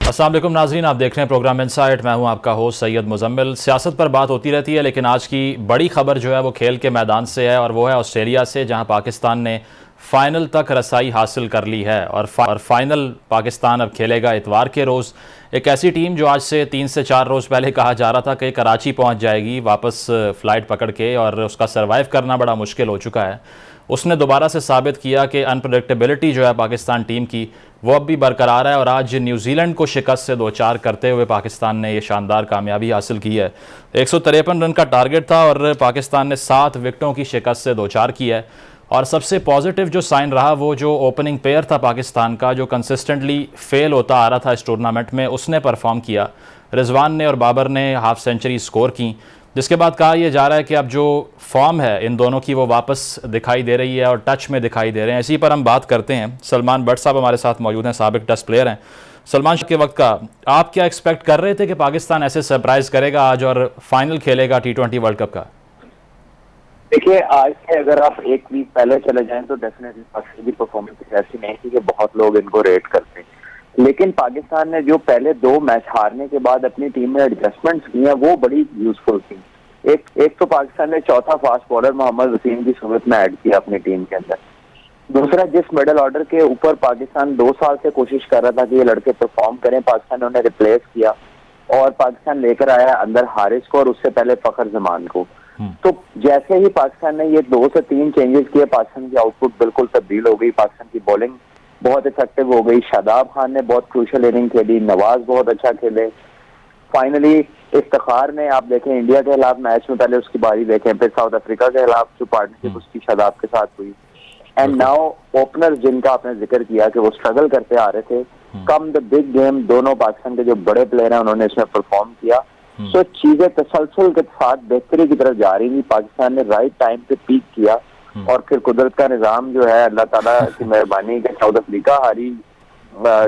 अस्सलाम वालेकुम नाज़रीन, आप देख रहे हैं प्रोग्राम इनसाइट। मैं हूं आपका होस्ट सैयद मुजम्मिल। सियासत पर बात होती रहती है, लेकिन आज की बड़ी खबर जो है वो खेल के मैदान से है, और वो है ऑस्ट्रेलिया से, जहां पाकिस्तान ने फ़ाइनल तक रसाई हासिल कर ली है। और फाइनल पाकिस्तान अब खेलेगा इतवार के रोज़। एक ऐसी टीम जो आज से 3 से 4 रोज़ पहले कहा जा रहा था कि कराची पहुँच जाएगी वापस फ़्लाइट पकड़ के, और उसका सर्वाइव करना बड़ा मुश्किल हो चुका है, उसने दोबारा से साबित किया कि अनप्रडिक्टेबिलिटी जो है पाकिस्तान टीम की वो अब भी बरकरार है। और आज न्यूजीलैंड को शिकस्त से 2-4 करते हुए पाकिस्तान ने ये शानदार कामयाबी हासिल की है। 153 रन का टारगेट था और पाकिस्तान ने 7 विकेटों की शिकस्त से 2-4 की है। और सबसे पॉजिटिव जो साइन रहा वो जो ओपनिंग पेयर था पाकिस्तान का, जो कंसिस्टेंटली फेल होता आ रहा था इस टूर्नामेंट में, उसने परफॉर्म किया। रिजवान ने और बाबर ने हाफ सेंचुरी स्कोर की, जिसके बाद कहा यह जा रहा है कि अब जो फॉर्म है इन दोनों की वो वापस दिखाई दे रही है और टच में दिखाई दे रहे हैं। इसी पर हम बात करते हैं। सलमान भट्ट साहब हमारे साथ मौजूद हैं, साबिक टेस्ट प्लेयर हैं। सलमान, के वक्त का आप क्या एक्सपेक्ट कर रहे थे कि पाकिस्तान ऐसे सरप्राइज करेगा आज और फाइनल खेलेगा T20 वर्ल्ड कप का? देखिए, आज से अगर आप एक वीक पहले चले जाएं तो डेफिनेटली पाकिस्तान की परफॉर्मेंस ऐसी नहीं थी कि बहुत लोग इनको रेट करते हैं। लेकिन पाकिस्तान ने जो पहले 2 मैच हारने के बाद अपनी टीम में एडजस्टमेंट्स की हैं वो बड़ी यूजफुल थी। एक तो पाकिस्तान ने चौथा फास्ट बॉलर मोहम्मद वसीम की सूरत में ऐड किया अपनी टीम के अंदर। दूसरा, जिस मिडिल ऑर्डर के ऊपर पाकिस्तान 2 साल से कोशिश कर रहा था कि ये लड़के परफॉर्म करें, पाकिस्तान ने उन्हें रिप्लेस किया और पाकिस्तान लेकर आया अंदर हारिस को और उससे पहले फखर जमान को। तो जैसे ही पाकिस्तान ने ये 2 से 3 चेंजेस किए, पाकिस्तान की आउटपुट बिल्कुल तब्दील हो गई। पाकिस्तान की बॉलिंग बहुत इफेक्टिव हो गई। शादाब खान ने बहुत क्रूशियल इनिंग खेली, नवाज बहुत अच्छा खेले। फाइनली इफ्तिखार ने, आप देखें इंडिया के खिलाफ मैच में पहले उसकी बारी देखें, फिर साउथ अफ्रीका के खिलाफ जो पार्टनरशिप उसकी शादाब के साथ हुई, एंड नाउ ओपनर जिनका आपने जिक्र किया कि वो स्ट्रगल करते आ रहे थे, कम द बिग गेम दोनों पाकिस्तान के जो बड़े प्लेयर हैं उन्होंने इसमें परफॉर्म किया। तो चीजें तसलसल के साथ बेहतरी की तरफ जा रही थी। पाकिस्तान ने राइट टाइम पे पीक किया और फिर कुदरत का निजाम जो है, अल्लाह ताला की मेहरबानी के साउथ अफ्रीका हारी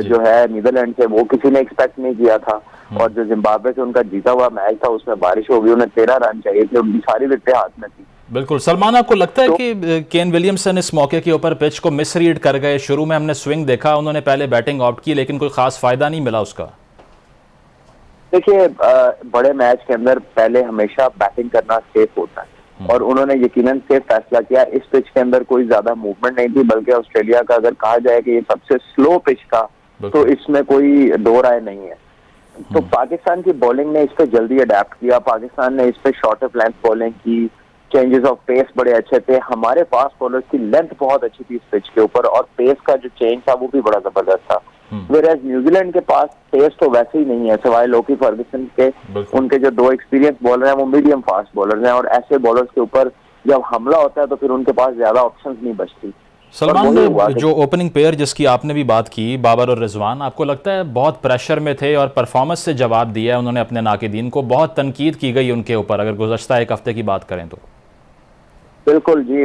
जो है नीदरलैंड से, वो किसी ने एक्सपेक्ट नहीं किया था। और जो जिम्बाब्वे से उनका जीता हुआ मैच था उसमें बारिश हो गई, उन्हें 13 रन चाहिए थे, उनकी सारी विकेटें हाथ में थी। बिल्कुल। सलमान, आपको लगता है कि केन विलियमसन इस मौके के ऊपर पिच को मिसरीड कर गए? शुरू में हमने स्विंग देखा, उन्होंने पहले बैटिंग ऑप्ट की, लेकिन कोई खास फायदा नहीं मिला उसका। देखिए, बड़े मैच के अंदर पहले हमेशा बैटिंग करना सेफ होता है और उन्होंने यकीनन सेफ फैसला किया। इस पिच के अंदर कोई ज्यादा मूवमेंट नहीं थी, बल्कि ऑस्ट्रेलिया का अगर कहा जाए कि ये सबसे स्लो पिच था तो इसमें कोई दो राय नहीं है। तो पाकिस्तान की बॉलिंग ने इस पर जल्दी अडेप्ट किया। पाकिस्तान ने इस पर शॉर्ट ऑफ लेंथ बॉलिंग की, चेंजेस ऑफ पेस बड़े अच्छे थे। हमारे फास्ट बॉलर्स की लेंथ बहुत अच्छी थी इस पिच के ऊपर और पेस का जो चेंज था वो भी बड़ा जबरदस्त था। वेयरएज न्यूजीलैंड के पास पेस तो वैसे ही नहीं है, सिवाय लोकी फर्गुसन के। उनके जो 2 एक्सपीरियंस बॉलर हैं वो मीडियम फास्ट बॉलर हैं और ऐसे बॉलर्स के ऊपर जब हमला होता है तो फिर उनके पास ज्यादा ऑप्शंस नहीं बचती। सलमान, जो ओपनिंग पेयर जिसकी आपने भी बात की, बाबर और रिजवान, आपको लगता है बहुत प्रेशर में थे और परफॉर्मेंस से जवाब दिया है उन्होंने अपने नाकिदीन को? बहुत तनकीद की गई उनके ऊपर अगर गुज़श्ता 1 हफ्ते की बात करें तो। बिल्कुल जी,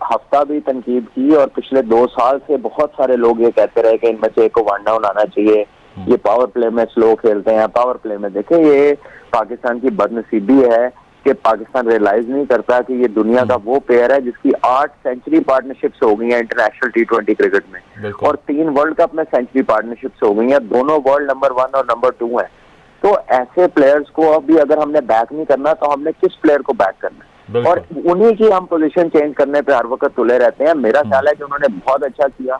हफ्ता भी तनकीद की और पिछले 2 साल से बहुत सारे लोग ये कहते रहे कि इनमें से एक को वन डाउन आना चाहिए, ये पावर प्ले में स्लो खेलते हैं। पावर प्ले में देखें, ये पाकिस्तान की बदनसीबी है कि पाकिस्तान रियलाइज नहीं करता कि ये दुनिया का वो प्लेयर है जिसकी 8 सेंचुरी पार्टनरशिप्स हो गई हैं इंटरनेशनल T20 क्रिकेट में और 3 वर्ल्ड कप में सेंचुरी पार्टनरशिप्स हो गई हैं। दोनों वर्ल्ड नंबर 1 और नंबर 2 हैं। तो ऐसे प्लेयर्स को अभी अगर हमने बैक नहीं करना तो हमने किस प्लेयर को बैक करना है? और उन्हीं की हम पोजीशन चेंज करने पे हर वक्त तुले रहते हैं। मेरा ख्याल है कि उन्होंने बहुत अच्छा किया,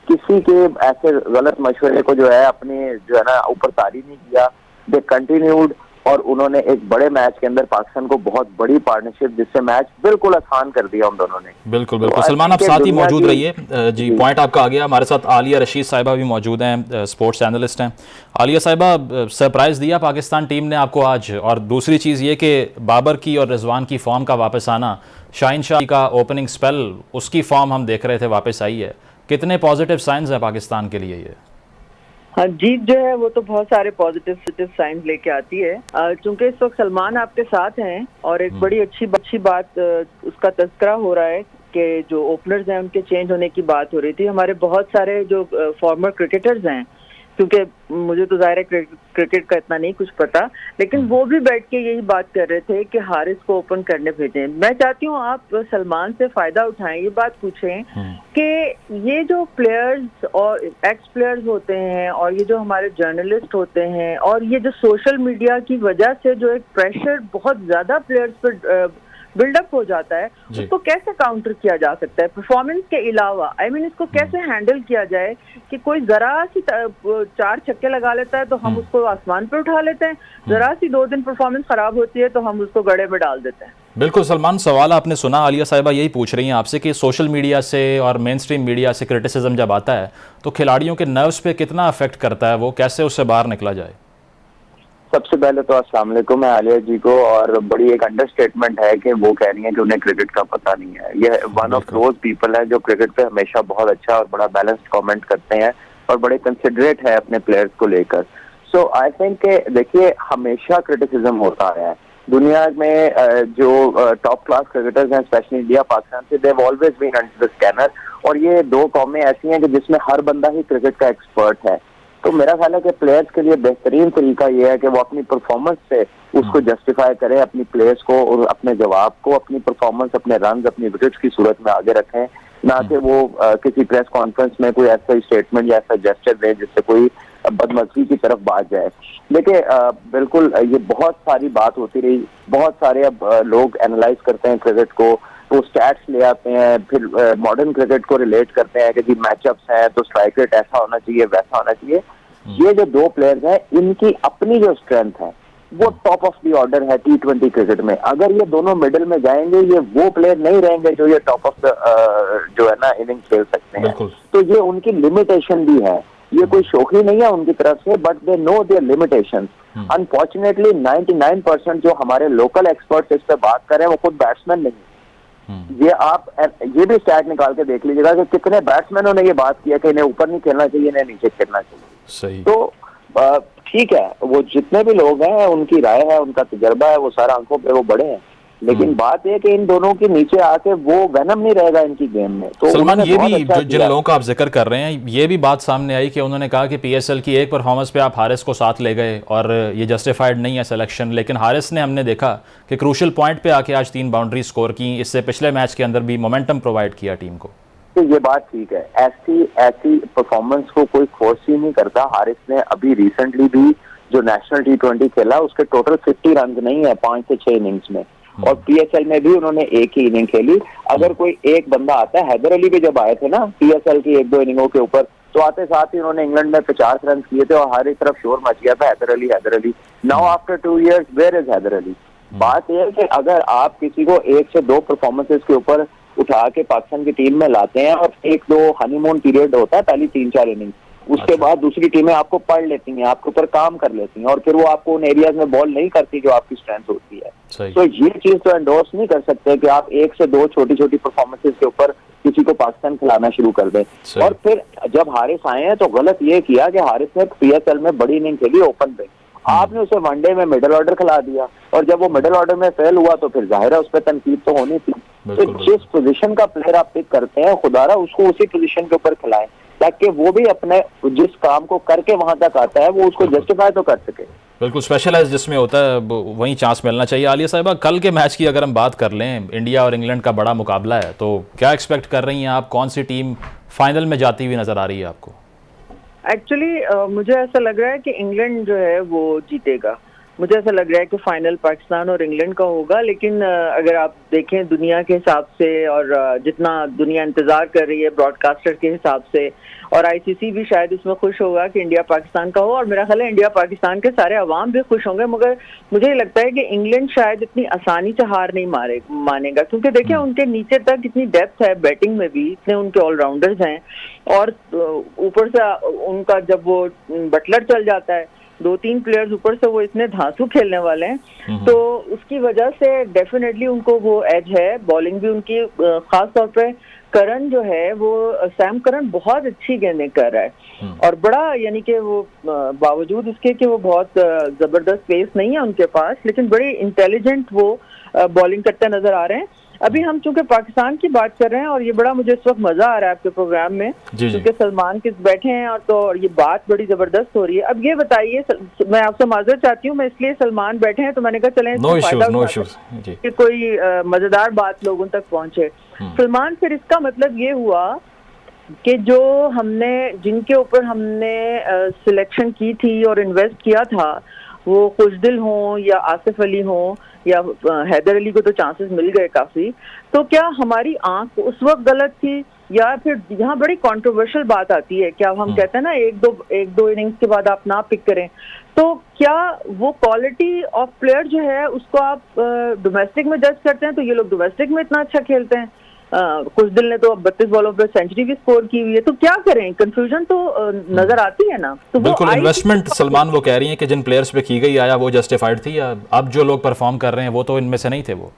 किसी के ऐसे गलत मशवरे को जो है अपने जो है ना ऊपर तारी नहीं किया। दे कंटिन्यूड और उन्होंने एक बड़े मैच के अंदर पाकिस्तान को बहुत बड़ी पार्टनरशिप, जिससे मैच बिल्कुल आसान कर दिया उन दोनों ने। बिल्कुल बिल्कुल। सलमान, आप साथ ही मौजूद रहिए जी। पॉइंट आपका आ गया। हमारे साथ आलिया रशीद साहिबा भी मौजूद हैं, स्पोर्ट्स एनालिस्ट हैं। आलिया साहिबा, सरप्राइज दिया पाकिस्तान टीम ने आपको आज? और दूसरी चीज़ ये कि बाबर की और रिजवान की फॉर्म का वापस आना, शाहीन शाह का ओपनिंग स्पेल, उसकी फॉर्म हम देख रहे थे वापस आई है। कितने पॉजिटिव साइंस है पाकिस्तान के लिए ये? हाँ, जीत जो है वो तो बहुत सारे पॉजिटिव साइंस लेके आती है। चूंकि इस वक्त सलमान आपके साथ हैं और एक बड़ी अच्छी बात उसका तज़किरा हो रहा है कि जो ओपनर्स हैं उनके चेंज होने की बात हो रही थी। हमारे बहुत सारे जो फॉर्मर क्रिकेटर्स हैं क्योंकि मुझे तो ज़ाहिर है क्रिकेट का इतना नहीं कुछ पता, लेकिन वो भी बैठ के यही बात कर रहे थे कि हारिस को ओपन करने भेजें। मैं चाहती हूँ आप सलमान से फ़ायदा उठाएं, ये बात पूछें कि ये जो प्लेयर्स और एक्स प्लेयर्स होते हैं और ये जो हमारे जर्नलिस्ट होते हैं और ये जो सोशल मीडिया की वजह से जो एक प्रेशर बहुत ज़्यादा प्लेयर्स पर बिल्डअप हो जाता है, उसको कैसे काउंटर किया जा सकता है परफॉर्मेंस के अलावा? इसको कैसे हैंडल किया जाए कि कोई जरा सी 4 छक्के लगा लेता है तो हम उसको आसमान पे उठा लेते हैं, जरा सी 2 दिन परफॉर्मेंस खराब होती है तो हम उसको गड़े में डाल देते हैं। बिल्कुल सलमान, सवाल आपने सुना, आलिया साहिबा यही पूछ रही हैं आपसे कि सोशल मीडिया से और मेन स्ट्रीम मीडिया से क्रिटिसिज्म जब आता है तो खिलाड़ियों के नर्व्स पे कितना अफेक्ट करता है, वो कैसे उससे बाहर निकला जाए? सबसे पहले तो अस्सलाम वालेकुम है आलिया जी को, और बड़ी एक अंडरस्टेटमेंट है कि वो कह रही हैं कि उन्हें क्रिकेट का पता नहीं है। ये वन ऑफ दोज पीपल है जो क्रिकेट पे हमेशा बहुत अच्छा और बड़ा बैलेंस्ड कमेंट करते हैं और बड़े कंसिडरेट है अपने प्लेयर्स को लेकर। सो आई थिंक देखिए, हमेशा क्रिटिसिज्म होता है दुनिया में। जो टॉप क्लास क्रिकेटर्स हैं स्पेशली इंडिया पाकिस्तान से, they have always been under the scanner, और ये 2 कौमें ऐसी हैं कि जिसमें हर बंदा ही क्रिकेट का एक्सपर्ट है। तो मेरा ख्याल है कि प्लेयर्स के लिए बेहतरीन तरीका ये है कि वो अपनी परफॉर्मेंस से उसको जस्टिफाई करें, अपनी प्लेयर्स को और अपने जवाब को, अपनी परफॉर्मेंस, अपने रन, अपनी विकेट्स की सूरत में आगे रखें, ना कि वो किसी प्रेस कॉन्फ्रेंस में कोई ऐसा स्टेटमेंट या ऐसा जेस्चर दें जिससे कोई बदमज़गी की तरफ भाग जाए। देखिए बिल्कुल ये बहुत सारी बात होती रही, बहुत सारे अब लोग एनालाइज करते हैं क्रिकेट को, वो स्टैट्स ले आते हैं, फिर मॉडर्न क्रिकेट को रिलेट करते हैं कि जी मैचअप्स हैं तो स्ट्राइक रेट ऐसा होना चाहिए, वैसा होना चाहिए। ये जो 2 प्लेयर्स हैं, इनकी अपनी जो स्ट्रेंथ है वो टॉप ऑफ द ऑर्डर है T20 क्रिकेट में। अगर ये दोनों मिडिल में जाएंगे, ये वो प्लेयर नहीं रहेंगे जो ये टॉप ऑफ द जो है ना इनिंग खेल सकते हैं। तो ये उनकी लिमिटेशन भी है, ये कोई शौकी नहीं है उनकी तरफ से, but they know there limitations. Unfortunately 99% जो हमारे लोकल एक्सपर्ट्स इस पे बात कर रहे हैं वो खुद बैट्समैन नहीं। ये आप ये भी स्टैट निकाल के देख लीजिएगा कि कितने बैट्समैनों ने ये बात किया कि इन्हें ऊपर नहीं खेलना चाहिए, इन्हें नीचे खेलना चाहिए। सही। तो ठीक है, वो जितने भी लोग हैं उनकी राय है, उनका तजर्बा है, वो सारा आंखों पे वो बड़े हैं, लेकिन बात यह कि इन दोनों के नीचे आके वो वेनम नहीं रहेगा इनकी गेम में। तो सलमान, ये भी जिन लोगों का आप जिक्र कर रहे हैं, ये भी बात सामने आई कि उन्होंने कहा कि PSL की एक परफॉर्मेंस पे आप हारिस को साथ ले गए और ये जस्टिफाइड नहीं है सिलेक्शन, लेकिन हारिस ने हमने देखा कि क्रूशल पॉइंट पे आके आज 3 बाउंड्री स्कोर की, इससे पिछले मैच के अंदर भी मोमेंटम प्रोवाइड किया टीम को। तो ये बात ठीक है, ऐसी परफॉर्मेंस को कोई फोर्स ही नहीं करता। हारिस ने अभी रिसेंटली भी जो नेशनल T20 खेला उसके टोटल 50 रन नहीं है 5 से 6 इनिंग्स में, और PSL में भी उन्होंने एक ही इनिंग खेली। अगर कोई एक बंदा आता है, हैदर अली भी जब आए थे ना PSL की 1-2 इनिंगों के ऊपर, तो आते साथ ही उन्होंने इंग्लैंड में 50 रन किए थे और हर एक तरफ शोर मच गया था Haider Ali. Now after 2 years where is Haider Ali? बात यह है कि अगर आप किसी को 1 से 2 परफॉर्मेंसेस के ऊपर उठा के पाकिस्तान की टीम में लाते हैं और 1-2 हनीमून पीरियड होता है पहली 3-4 इनिंग, उसके बाद दूसरी टीमें आपको पढ़ लेती हैं, आपके ऊपर काम कर लेती हैं, और फिर वो आपको उन एरियाज में बॉल नहीं करती जो आपकी स्ट्रेंथ होती है। तो ये चीज तो एंडोर्स नहीं कर सकते कि आप 1 से 2 छोटी परफॉर्मेंसेस के ऊपर किसी को पाकिस्तान खिलाना शुरू कर दें। और फिर जब हारिस आए हैं तो गलत ये किया कि हारिस ने PSL में बड़ी इनिंग खेली ओपन पे, आपने उसे वनडे में मिडिल ऑर्डर खिला दिया, और जब वो मिडिल ऑर्डर में फेल हुआ तो फिर जाहिर है उस पर तनकीद तो होनी थी। तो जिस पोजीशन का प्लेयर आप पिक करते हैं, खुदारा उसको उसी पोजीशन के ऊपर खिलाएं ताकि वो भी अपने जिस काम को करके वहां तक आता है वो उसको जस्टिफाई तो कर सके। बिल्कुल, स्पेशलाइज जिसमें होता है वहीं चांस मिलना चाहिए। आलिया साहिबा, कल के मैच की अगर हम बात कर लें, इंडिया और इंग्लैंड का बड़ा मुकाबला है, तो क्या एक्सपेक्ट कर रही हैं आप? कौन सी टीम फाइनल में जाती हुई नजर आ रही है आपको? एक्चुअली मुझे ऐसा लग रहा है कि इंग्लैंड जो है वो जीतेगा। मुझे ऐसा लग रहा है कि फाइनल पाकिस्तान और इंग्लैंड का होगा, लेकिन अगर आप देखें दुनिया के हिसाब से और जितना दुनिया इंतजार कर रही है ब्रॉडकास्टर के हिसाब से, और ICC भी शायद इसमें खुश होगा कि इंडिया पाकिस्तान का हो, और मेरा ख्याल है इंडिया पाकिस्तान के सारे अवाम भी खुश होंगे। मगर मुझे लगता है कि इंग्लैंड शायद इतनी आसानी से हार नहीं मानेगा, क्योंकि देखिए उनके नीचे तक इतनी डेप्थ है, बैटिंग में भी इतने उनके ऑलराउंडर्स हैं, और ऊपर से उनका जब वो बटलर चल जाता है, 2-3 प्लेयर्स ऊपर से वो इतने धांसू खेलने वाले हैं, तो उसकी वजह से डेफिनेटली उनको वो एज है। बॉलिंग भी उनकी, खास तौर पे करन जो है वो, सैम करन बहुत अच्छी गेंदें कर रहा है, और बड़ा यानी कि वो बावजूद इसके कि वो बहुत जबरदस्त पेस नहीं है उनके पास, लेकिन बड़ी इंटेलिजेंट वो बॉलिंग करते नजर आ रहे हैं। अभी हम चूंकि पाकिस्तान की बात कर रहे हैं और ये बड़ा मुझे इस वक्त मजा आ रहा है आपके प्रोग्राम में, क्योंकि सलमान किस बैठे हैं और तो ये बात बड़ी जबरदस्त हो रही है। अब ये बताइए, मैं आपसे माजरत चाहती हूँ, मैं इसलिए सलमान बैठे हैं तो मैंने कहा चलें कि कोई मजेदार बात लोगों तक पहुंचे। सलमान, फिर इसका मतलब ये हुआ कि जो हमने जिनके ऊपर हमने सिलेक्शन की थी और इन्वेस्ट किया था, वो खुशदिल हों या आसिफ अली हों या हैदर अली को तो चांसेस मिल गए काफी, तो क्या हमारी आंख उस वक्त गलत थी या फिर यहाँ बड़ी कंट्रोवर्शियल बात आती है, क्या हम कहते हैं ना एक दो इनिंग्स के बाद आप ना पिक करें, तो क्या वो क्वालिटी ऑफ प्लेयर जो है उसको आप डोमेस्टिक में जज करते हैं? तो ये लोग डोमेस्टिक में इतना अच्छा खेलते हैं, कुछ दिल ने तो 32 बॉलों पे सेंचुरी भी स्कोर की हुई है, तो क्या करें? कंफ्यूजन तो नजर आती है ना। तो बिल्कुल इन्वेस्टमेंट सलमान वो कह रही हैं कि जिन प्लेयर्स पे की गई आया वो जस्टिफाइड थी, या अब जो लोग परफॉर्म कर रहे हैं वो तो इनमें से नहीं थे। वो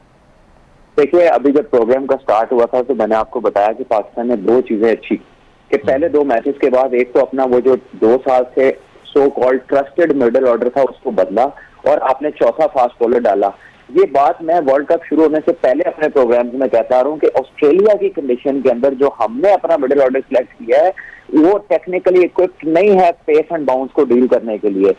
देखिए, अभी जब प्रोग्राम का स्टार्ट हुआ था तो मैंने आपको बताया कि पाकिस्तान ने दो चीजें अच्छी कि पहले दो मैचेस के बाद एक तो अपना वो जो 2 साल से so called trusted middle order था उसको बदला और आपने चौथा फास्ट बॉलर डाला। ये बात मैं वर्ल्ड कप शुरू होने से पहले अपने प्रोग्राम में कहता आ रहा हूँ कि ऑस्ट्रेलिया की कंडीशन के अंदर जो हमने अपना मिडिल ऑर्डर सिलेक्ट किया है वो टेक्निकली इक्विप्ड नहीं है पेस एंड बाउंस को डील करने के लिए।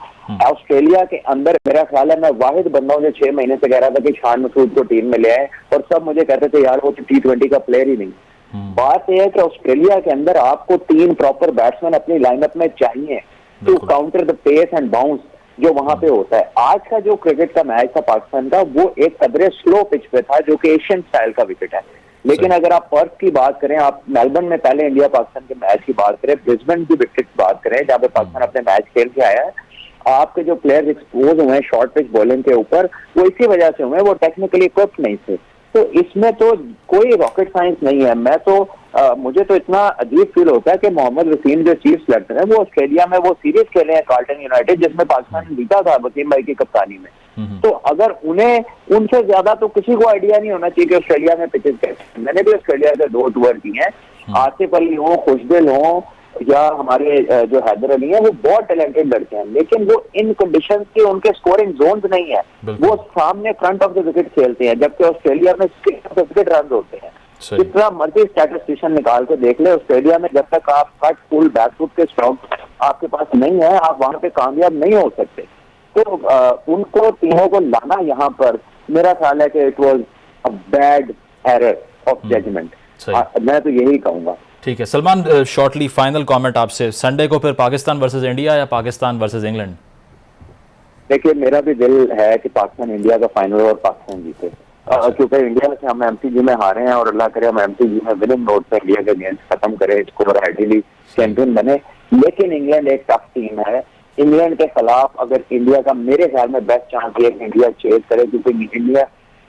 ऑस्ट्रेलिया के अंदर मेरा ख्याल है मैं वाहिद बंदा हूँ जो 6 महीने से कह रहा था कि शान मसूद को टीम में ले आए, और सब मुझे कहते थे यार वो तो T20 का प्लेयर ही नहीं। बात यह है कि ऑस्ट्रेलिया के अंदर आपको 3 प्रॉपर बैट्समैन अपनी लाइनअप में चाहिए to counter the pace and bounce जो वहां पे होता है। आज का जो क्रिकेट का मैच था पाकिस्तान का वो एक कदरे स्लो पिच पे था जो कि एशियन स्टाइल का विकेट है, लेकिन अगर आप पर्थ की बात करें, आप मेलबर्न में पहले इंडिया पाकिस्तान के मैच की बात करें, ब्रिस्बेन की विकेट की बात करें जहाँ पे पाकिस्तान अपने मैच खेल के आया है, आपके जो प्लेयर्स एक्सपोज हुए हैं शॉर्ट पिच बॉलिंग के ऊपर वो इसी वजह से हुए, वो टेक्निकली इक्विप्ड नहीं थे। तो इसमें तो कोई रॉकेट साइंस नहीं है। मैं तो मुझे तो इतना अजीब फील होता है कि मोहम्मद वसीम जो चीफ सेलेक्टर है वो ऑस्ट्रेलिया में वो सीरीज खेले हैं कार्ल्टन यूनाइटेड जिसमें पाकिस्तान ने जीता था वसीम भाई की कप्तानी में। तो अगर उन्हें उनसे ज्यादा तो किसी को आइडिया नहीं होना चाहिए कि ऑस्ट्रेलिया में पिचेस कैसे। मैंने भी ऑस्ट्रेलिया के 2 टूर किए हैं, आसिफ अली हो, खुशदिल हो या हमारे जो हैदर अली है, वो बहुत टैलेंटेड लड़के हैं, लेकिन वो इन कंडीशंस के उनके स्कोरिंग जोन्स नहीं है, वो सामने फ्रंट ऑफ द विकेट खेलते हैं, जबकि ऑस्ट्रेलिया में विकेट रन होते हैं। जितना मर्जी स्टैटिस्टिशियन निकाल के देख ले, ऑस्ट्रेलिया में जब तक आप कट फुल बैकफुट के स्ट्रोक आपके पास नहीं है आप वहां पे कामयाब नहीं हो सकते। तो उनको तीनों को लाना यहाँ पर मेरा ख्याल है कि it was a bad error of judgement. मैं तो यही कहूंगा। ठीक है सलमान, शॉर्टली फाइनल कमेंट आपसे, संडे को फिर पाकिस्तान वर्सेस इंडिया या पाकिस्तान वर्सेस इंग्लैंड? देखिए, मेरा भी दिल है कि पाकिस्तान इंडिया का फाइनल और पाकिस्तान जीते, क्योंकि इंडिया से हम MCG में हारे हैं और अल्लाह करे हम MCG में विनिंग नोट पे इंडिया के अगेंस्ट खत्म करे, स्कोर आइडियली चैंपियन बने। लेकिन इंग्लैंड एक टफ टीम है, इंग्लैंड के खिलाफ अगर इंडिया का मेरे ख्याल में बेस्ट चांस है कि इंडिया चेज करे, क्योंकि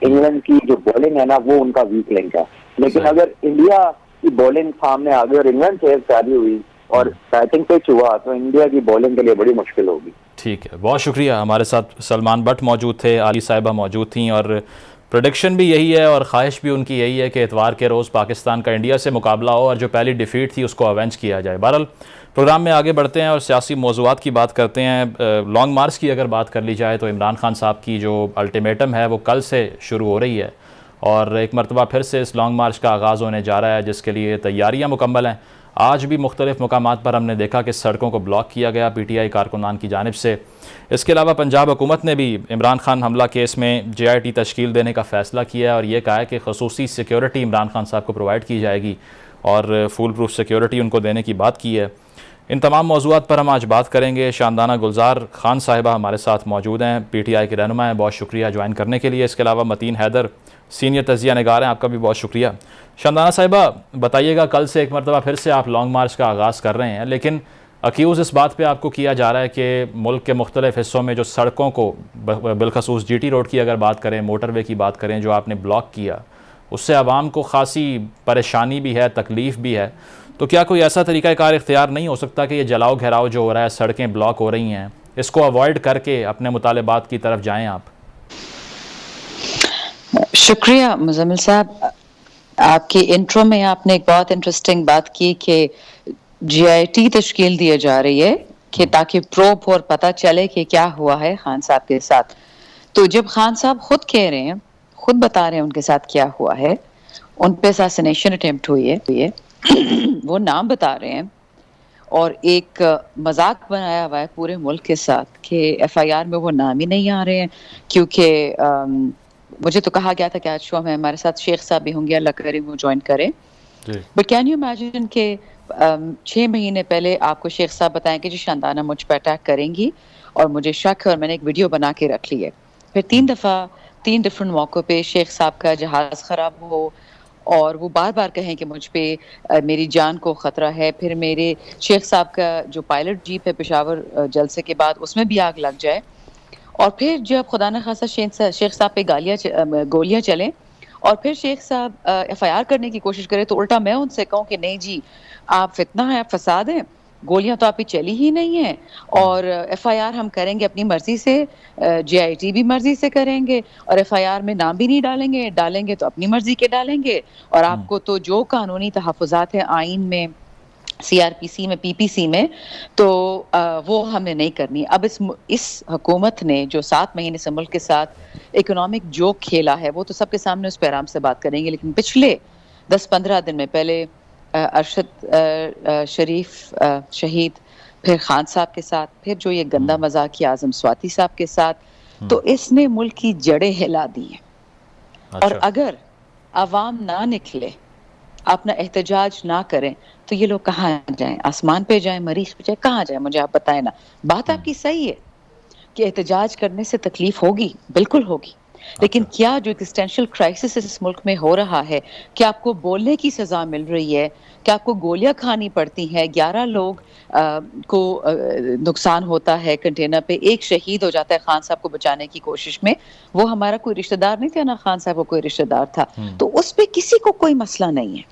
इंग्लैंड की जो बॉलिंग है ना वो उनका वीक लिंक है। लेकिन अगर इंडिया की बॉलिंग सामने आ गई और इंग्लैंड चेज जारी हुई और बैटिंग पिच हुआ तो इंडिया की बॉलिंग के लिए बड़ी मुश्किल होगी। ठीक है, बहुत शुक्रिया। हमारे साथ सलमान बट मौजूद थे, आली साहिबा मौजूद थी, और प्रेडिक्शन भी यही है और ख्वाहिश भी उनकी यही है कि इतवार के रोज़ पाकिस्तान का इंडिया से मुकाबला हो और जो पहली डिफीट थी उसको अवेंज किया जाए। बहरहाल प्रोग्राम में आगे बढ़ते हैं और सियासी मौज़ूआत की बात करते हैं। लॉन्ग मार्च की अगर बात कर ली जाए तो इमरान खान साहब की जो अल्टीमेटम है वो कल से शुरू हो रही है और एक मरतबा फिर से इस लॉन्ग मार्च का आगाज़ होने जा रहा है, जिसके लिए तैयारियाँ मुकम्मल हैं। आज भी मुख्तलिफ मकामात पर हमने देखा कि सड़कों को ब्लॉक किया गया PTI कारकुनान की जानिब से। इसके अलावा पंजाब हुकूमत ने भी इमरान खान हमला केस में JIT तश्कील देने का फ़ैसला किया है और ये कहा है कि खसूसी सिक्योरिटी इमरान खान साहब को प्रोवाइड की जाएगी और फुल प्रूफ सिक्योरिटी उनको देने की बात की है। इन तमाम मौज़ूआत पर हम आज बात करेंगे। शानदाना गुलजार खान साहिबा हमारे साथ मौजूद हैं, PTI के रहनुमा हैं, बहुत शुक्रिया ज्वाइन करने के लिए। इसके अलावा मतीन हैदर सीनियर तजिया निगार हैं, आपका भी बहुत शुक्रिया। शानदाना साहिबा, बताइएगा, कल से एक मरतबा फिर से आप लॉन्ग मार्च का आगाज़ कर रहे हैं, लेकिन अक्यूज़ इस बात पे आपको किया जा रहा है कि मुल्क के मुख्तलिफ हिस्सों में जो सड़कों को बिलखसूस GT रोड की अगर बात करें, मोटरवे की बात करें, जो आपने ब्लॉक किया उससे आवाम को ख़ासी परेशानी भी है, तकलीफ़ भी है। तो क्या कोई ऐसा तरीक़ाकार इख्तियार नहीं हो सकता कि ये जलाओ घेराव जो हो रहा है, सड़कें ब्लॉक हो रही हैं, इसको अवॉइड करके अपने मुतालबात की तरफ जाएँ आप? शुक्रिया मुजम्मिल साहब, आपकी इंट्रो में आपने एक बहुत इंटरेस्टिंग बात की कि JIT तश्कील दी जा रही है कि ताकि प्रोब और पता चले कि क्या हुआ है खान साहब के साथ। तो जब खान साहब खुद कह रहे हैं, खुद बता रहे हैं उनके साथ क्या हुआ है, उन पे असैसिनेशन अटेम्प्ट हुई है वो नाम बता रहे हैं और एक मजाक बनाया हुआ है पूरे मुल्क के साथ कि एफआईआर में वो नाम ही नहीं आ रहे हैं क्योंकि मुझे तो कहा गया था कि आज शो में हमारे साथ शेख साहब भी होंगे, अल्लाह करे वो ज्वाइन करें। बट कैन यू इमेजिन के 6 महीने पहले आपको शेख साहब बताएं कि जी शांदाना मुझ पर अटैक करेंगी और मुझे शक है और मैंने एक वीडियो बना के रख ली है। फिर 3 दफ़ा 3 डिफरेंट मौक़ों पे शेख साहब का जहाज़ ख़राब हो और वो बार बार कहें कि मुझ पे मेरी जान को ख़तरा है। फिर मेरे शेख साहब का जो पायलट जीप है पेशावर जलसे के बाद उसमें भी आग लग जाए और फिर जब खुदा न खासा शेख साहब पे गोलियां चलें और फिर शेख साहब एफआईआर करने की कोशिश करें तो उल्टा मैं उनसे कहूं कि नहीं जी आप फितना है, आप फसाद हैं, गोलियां तो आप ही चली ही नहीं है और एफआईआर हम करेंगे अपनी मर्जी से, जेआईटी भी मर्जी से करेंगे और एफआईआर में नाम भी नहीं डालेंगे तो अपनी मर्जी के डालेंगे और आपको तो जो कानूनी तहफ़्फ़ुज़ात है आइन में, सीआरपीसी में, पीपीसी में, तो वो हमने नहीं करनी। अब इस हुकूमत ने जो 7 महीने से मुल्क के साथ इकोनॉमिक जोक खेला है वो तो सबके सामने उस पर आराम से बात करेंगे, लेकिन पिछले 10-15 दिन में पहले अरशद शरीफ शहीद, फिर खान साहब के साथ, फिर जो ये गंदा मजाक किया आजम स्वाति साहब के साथ, तो इसने मुल्क की जड़ें हिला दी हैं। अच्छा। और अगर अवाम ना निकले, अपना एहतजाज ना करें तो ये लोग कहाँ जाएं? आसमान पे जाएं, मरीख पे जाएं, कहाँ जाएं? मुझे आप बताएं ना। बात आपकी सही है कि एहतजाज करने से तकलीफ होगी, बिल्कुल होगी, लेकिन क्या जो एक्जिस्टेंशियल क्राइसिस इस मुल्क में हो रहा है, क्या आपको बोलने की सजा मिल रही है, क्या आपको गोलियां खानी पड़ती हैं, 11 लोग को नुकसान होता है कंटेनर पे, एक शहीद हो जाता है खान साहब को बचाने की कोशिश में, वो हमारा कोई रिश्तेदार नहीं था ना, खान साहब को कोई रिश्तेदार था, तो उस पे किसी को कोई मसला नहीं है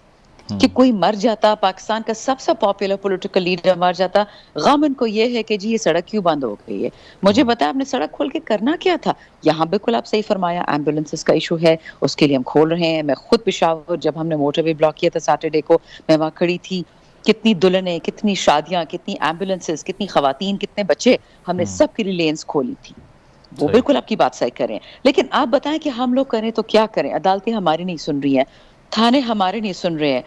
कि कोई मर जाता, पाकिस्तान का सबसे पॉपुलर पॉलिटिकल लीडर मर जाता। गम इनको ये है कि जी ये सड़क क्यों बंद हो गई है। मुझे बताया आपने सड़क खोल के करना क्या था? यहाँ बिल्कुल आप सही फरमाया, एम्बुलेंसेस का इशू है, उसके लिए हम खोल रहे हैं। मैं खुद पेशावर जब हमने मोटरवे ब्लॉक किया था सैटरडे को, मैं वहाँ खड़ी थी, कितनी दुल्हनें, कितनी शादियां, कितनी एम्बुलेंसेस, कितनी खवातीन, कितने बच्चे, हमने सबके लिए लेन्स खोली थी। वो बिल्कुल आपकी बात सही करें, लेकिन आप बताएं कि हम लोग करें तो क्या करें? अदालतें हमारी नहीं सुन रही हैं, थाने हमारे नहीं सुन रहे हैं,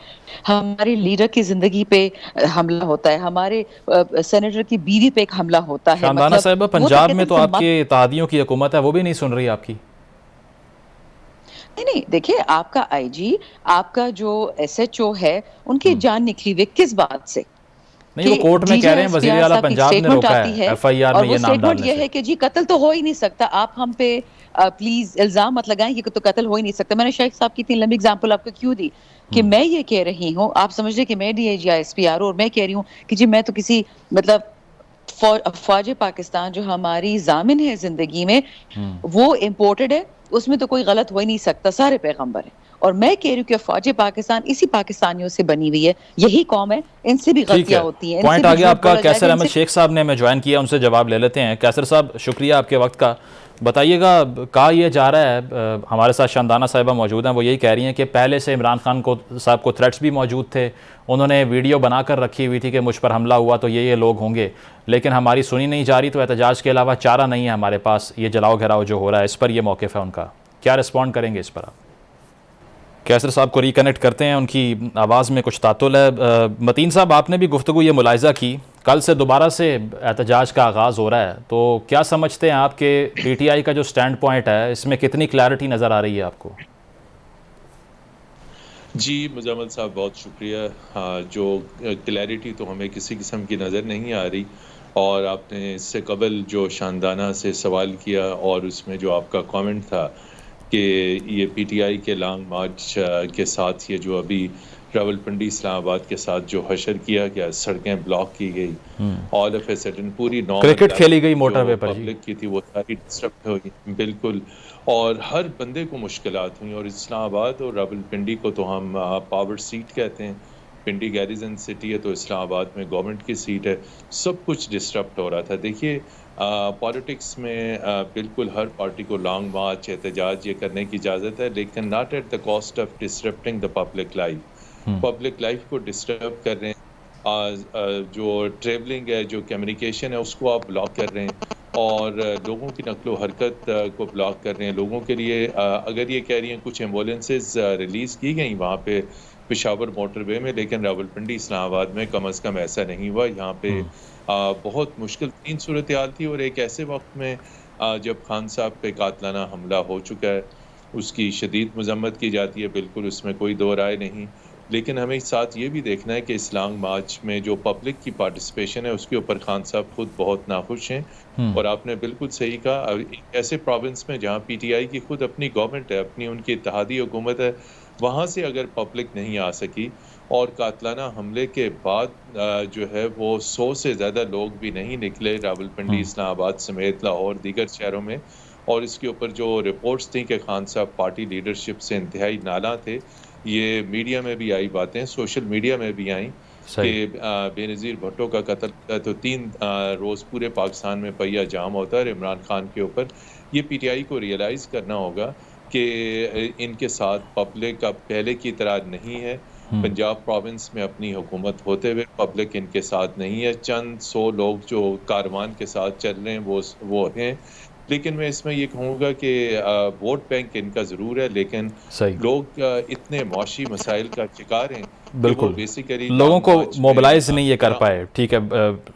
हमारे लीडर की जिंदगी पे हमला होता है, हमारे सेनेटर की बीवी पे एक हमला होता है। शांदाना साहिबा, पंजाब में तो आपके इत्तेहादियों की हुकूमत है, वो भी नहीं सुन रही आपकी। नहीं, देखिए आपका आईजी, आपका जो एसएचओ है, उनकी जान निकली हुई किस बात से? नहीं, वो कोर्ट में कह रहे हैं वज़ीर आला पंजाब ने रोका है एफआईआर में ये नाम डालने से। ये है कि जी कत्ल तो हो ही नहीं सकता, आप हम पे प्लीज इल्जाम मत लगाएं, ये तो कत्ल हो ही नहीं सकता। मैंने शेख साहब की इतनी लंबी एग्जांपल आपको क्यों दी कि मैं ये कह रही हूँ, आप समझ रहे कि मैं डीआईजी एसपीआरओ और मैं कह रही हूँ कि जी मैं तो किसी मतलब फौज पाकिस्तान जो हमारी जामिन है जिंदगी में, वो इम्पोर्टेड है, उसमें तो कोई गलत हो ही नहीं सकता, सारे पैगंबर हैं। और मैं कह रही हूँ कि फौज पाकिस्तान इसी पाकिस्तानियों से बनी हुई है, यही कौम है, इनसे भी गलतियां होती हैं। पॉइंट आ गया आपका। कैसर अहमद शेख साहब ने हमें ज्वाइन किया, उनसे जवाब ले लेते हैं। कैसर साहब, शुक्रिया आपके वक्त का। बताइएगा, कहा यह जा रहा है, हमारे साथ शांदाना साहिबा मौजूद हैं, वो यही कह रही हैं कि पहले से इमरान खान को साहब को थ्रेट्स भी मौजूद थे, उन्होंने वीडियो बनाकर रखी हुई थी कि मुझ पर हमला हुआ तो ये लोग होंगे, लेकिन हमारी सुनी नहीं जा रही, तो एहतजाज के अलावा चारा नहीं है हमारे पास, ये जलाओ घिराओ जो हो रहा है, इस पर ये मौक़िफ़ है उनका, क्या रिस्पॉन्ड करेंगे इस पर आप? कैसर साहब को रिकनेक्ट करते हैं, उनकी आवाज़ में कुछ तातुल है। मतीन साहब, आपने भी गुफ्तगू ये मुलाहिज़ा की, कल से दोबारा से एहतजाज का आगाज़ हो रहा है, तो क्या समझते हैं आप कि पीटीआई का जो स्टैंड पॉइंट है, इसमें कितनी क्लैरिटी नज़र आ रही है आपको? जी मुजम्मिल साहब, बहुत शुक्रिया। जो क्लैरिटी तो हमें किसी किस्म की नज़र नहीं आ रही, और आपने इससे कबल जो शांदाना से सवाल किया और उसमें जो आपका कमेंट था कि ये पीटीआई के लॉन्ग मार्च के साथ ये जो अभी रावलपिंडी इस्लामाबाद के साथ जो हशर किया गया, सड़कें ब्लॉक की गई, ऑल ऑफ ए सडन पूरी क्रिकेट खेली गई मोटरवे पर, पब्लिक की थी वो सारी डिस्टर्ब हो गई, बिल्कुल, और हर बंदे को मुश्किलात हुई। और इस्लामाबाद और रावलपिंडी को तो हम पावर सीट कहते हैं, पिंडी गैरिजन सिटी है तो इस्लामाबाद में गवर्नमेंट की सीट है, सब कुछ डिस्टर्ब हो रहा था। देखिए पॉलिटिक्स में बिल्कुल हर पार्टी को लॉन्ग मार्च, एहतजाज ये करने की इजाज़त है, लेकिन not at the cost of disturbing the public life. Public life को डिस्टर्ब कर रहे हैं, जो ट्रेवलिंग है, जो कम्युनिकेशन है, उसको आप ब्लॉक कर रहे हैं। और लोगों की नकलो हरकत को ब्लॉक कर रहे हैं। लोगों के लिए अगर ये कह रही हैं कुछ एम्बुलेंसेज रिलीज़ की गई वहाँ पे पेशावर मोटरवे में, लेकिन रावलपिंडी इस्लामाबाद में कम अज़ कम ऐसा नहीं हुआ। यहाँ पे बहुत मुश्किल तीन सूरत हाल थी, और एक ऐसे वक्त में जब खान साहब पे कातलाना हमला हो चुका है, उसकी शदीद मजम्मत की जाती है, बिल्कुल उसमें कोई दो राय नहीं। लेकिन हमें साथ ये भी देखना है कि इस लॉन्ग मार्च में जो पब्लिक की पार्टिसिपेशन है उसके ऊपर खान साहब खुद बहुत नाखुश हैं। और आपने बिल्कुल सही कहा, एक ऐसे प्रोविंस में जहाँ पीटीआई की खुद अपनी गवर्नमेंट है, अपनी उनकी इत्तेहादी हुकूमत है, वहाँ से अगर पब्लिक नहीं आ सकी और कातलाना हमले के बाद जो है वो 100 से ज़्यादा लोग भी नहीं निकले रावलपिंडी, इस्लामाबाद समेत लाहौर दीगर शहरों में, और इसके ऊपर जो रिपोर्ट्स थी कि खान साहब पार्टी लीडरशिप से इंतहाई नाला थे, ये मीडिया में भी आई बातें, सोशल मीडिया में भी आई कि बेनज़ीर भुट्टो का कत्ल है तो 3 रोज़ पूरे पाकिस्तान में पहिया जाम होता है इमरान खान के ऊपर। ये पीटीआई को रियलाइज़ करना होगा कि इनके साथ पब्लिक अब पहले की तरह नहीं है। पंजाब प्रोविंस में अपनी हुकूमत होते हुए पब्लिक इनके साथ नहीं है। चंद 100 लोग जो कारवान के साथ चल रहे हैं वो हैं। लेकिन मैं इसमें ये कहूँगा कि वोट बैंक इनका ज़रूर है, लेकिन लोग इतने मौशी मसाइल का शिकार हैं, बिल्कुल बेसिकली लोगों को मोबिलाइज नहीं ये कर पाए। ठीक है,